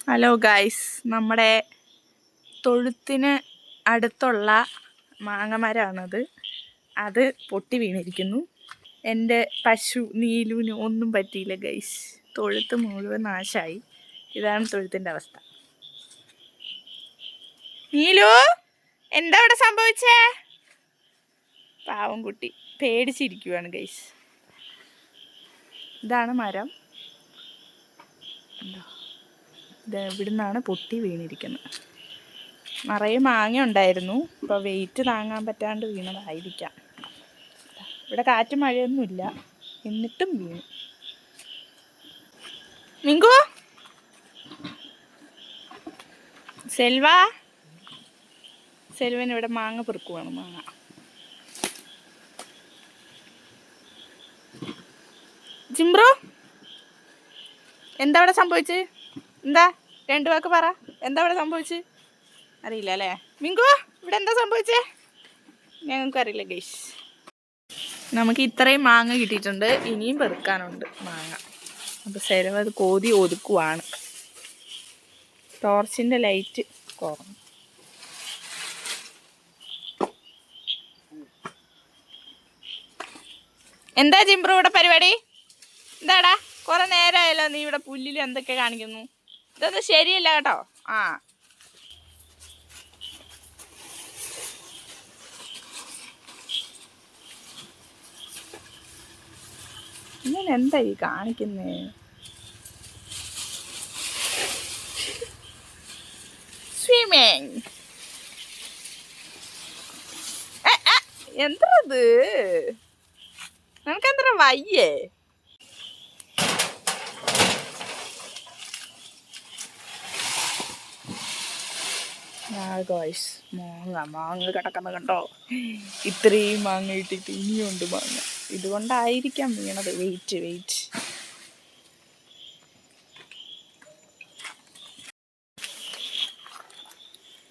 Hello guys, നമ്മുടെ തൊഴുത്തിന് അടുത്തുള്ള മാങ്ങമരമാണത്. അത് പൊട്ടി വീണിരിക്കുന്നു. എൻ്റെ പശു നീലുവിന് ഒന്നും പറ്റിയില്ല ഗൈസ്. തൊഴുത്ത് മുഴുവൻ നാശമായി. ഇതാണ് തൊഴുത്തിൻ്റെ അവസ്ഥ. നീലു, എന്താ ഇവിടെ സംഭവിച്ചേ? പാവം കുട്ടി പേടിച്ചിരിക്കുവാണ് ഗൈസ്. ഇതാണ് മരം. ഇത് ഇവിടുന്നാണ് പൊട്ടി വീണിരിക്കുന്നത്. നിറയെ മാങ്ങ ഉണ്ടായിരുന്നു. ഇപ്പോൾ വെയിറ്റ് താങ്ങാൻ പറ്റാണ്ട് വീണതായിരിക്കാം. ഇവിടെ കാറ്റും മഴയൊന്നുമില്ല, എന്നിട്ടും വീണു. മിങ്കു, സെൽവൻ ഇവിടെ മാങ്ങ പെറുക്കുവാണ്. മാങ്ങ ജിംബ്രോ, എന്താ ഇവിടെ സംഭവിച്ച്? എന്താ രണ്ടു വാക്ക് പറ. എന്താ ഇവിടെ സംഭവിച്ച്? അറിയില്ല അല്ലേ? മിങ്കു, ഇവിടെ എന്താ സംഭവിച്ചേ? ഞങ്ങൾക്ക് അറിയില്ല ഗൈസ്. നമുക്ക് ഇത്രയും മാങ്ങ കിട്ടിയിട്ടുണ്ട്. ഇനിയും പെറുക്കാനുണ്ട് മാങ്ങ. അപ്പോൾ സെൽവ അത് കോതി ഒതുക്കുവാണ്. ടോർച്ചിൻ്റെ ലൈറ്റ് കുറഞ്ഞു. എന്താ ജിംബ്രോ ഇവിടെ പരിപാടി? എന്താടാ, കുറെ നേരമായല്ലോ നീ ഇവിടെ പുല്ലിൽ എന്തൊക്കെ കാണിക്കുന്നു. ഇതൊന്നും ശരിയല്ല കേട്ടോ. ഇങ്ങനെ എന്താ ഈ കാണിക്കുന്നേ? സ്വിമ്മിങ് എന്തത്? നിനക്കെന്താ വയ്യേ? മാങ്ങ കിടക്കുന്ന കണ്ടോ? ഇത്രയും മാങ്ങ ഇട്ടിട്ട് ഇനിയുണ്ട് മാങ്ങ. ഇതുകൊണ്ടായിരിക്കാം വീണത്. വെയിറ്റ്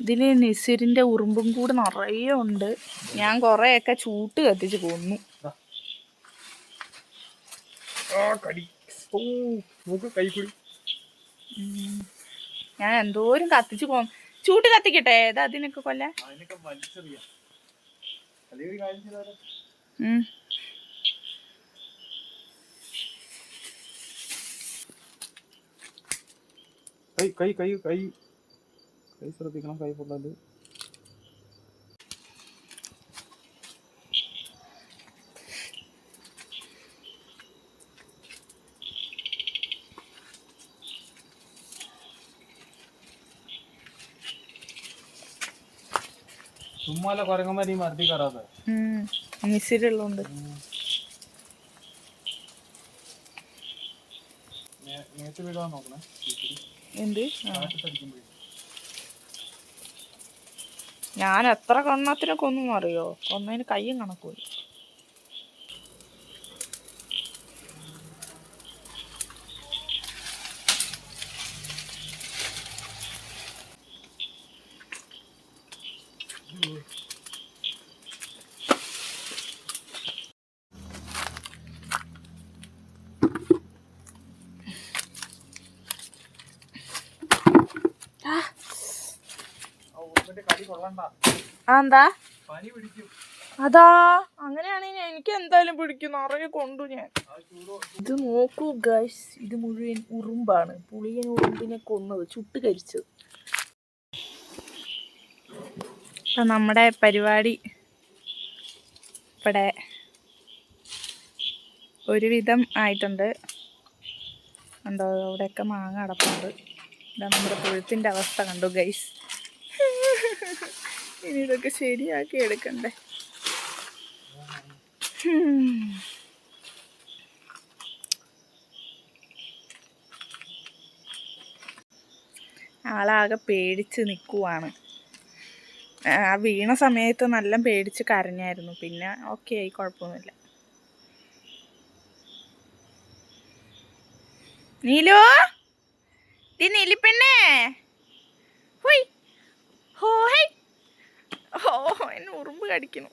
ഇതിൽ നിസിരിൻ്റെ ഉറുമ്പും കൂടെ നിറയെ ഉണ്ട്. ഞാൻ കുറേയൊക്കെ ചൂട്ട് കത്തിച്ച് കൊന്നു. ഞാൻ എന്തോരം കത്തിച്ച് കൊന്നു. ചൂട്ട് കത്തിക്കട്ടെ? ഏതാ അതിനൊക്കെ കൊല്ല? കൈ ശ്രദ്ധിക്കണം, കൈ പൊള്ളല്. ചുമ്മാല കുരങ്ങന്മാരി മരത്തി കയറാതെ മിസിലുള്ളതുകൊണ്ട്. നേരത്തെ വീടാൻ നോക്കണേ. എന്ത്? ഞാൻ എത്ര കണ്ണത്തിനെ കൊന്നു അറിയോ? കൊന്നതിന് കയ്യും കണക്കൂല. എന്താ? അതാ, അങ്ങനെയാണെങ്കിൽ എനിക്ക് എന്തായാലും പിടിക്കും. നിറയെ കൊണ്ടു ഞാൻ. ഇത് നോക്കൂ ഗൈസ്, ഇത് മുഴുവൻ ഉറുമ്പാണ്. പുളിയൻ ഉറുമ്പിനെ കൊന്നത്, ചുട്ട് കരിച്ചത്. അപ്പം നമ്മുടെ പരിപാടി ഇവിടെ ഒരുവിധം ആയിട്ടുണ്ട്. കണ്ടോ, അവിടെയൊക്കെ മാങ്ങ അടപ്പുണ്ട്. ഇതാ നമ്മുടെ തൊഴുത്തിൻ്റെ അവസ്ഥ കണ്ടു ഗൈസ്. ഇനി ഇതൊക്കെ ശരിയാക്കി എടുക്കണ്ടേ? ആളാകെ പേടിച്ച് നിൽക്കുവാണ്. ആ വീണ സമയത്ത് നല്ല പേടിച്ച് കരഞ്ഞായിരുന്നു. പിന്നെ ഓക്കെ ആയി, കുഴപ്പമൊന്നുമില്ല. നീലു, നീലിപ്പെണ്ണേ, ഹോയ് ഹോയ്. എന്നെ ഉറുമ്പ് കടിക്കുന്നു.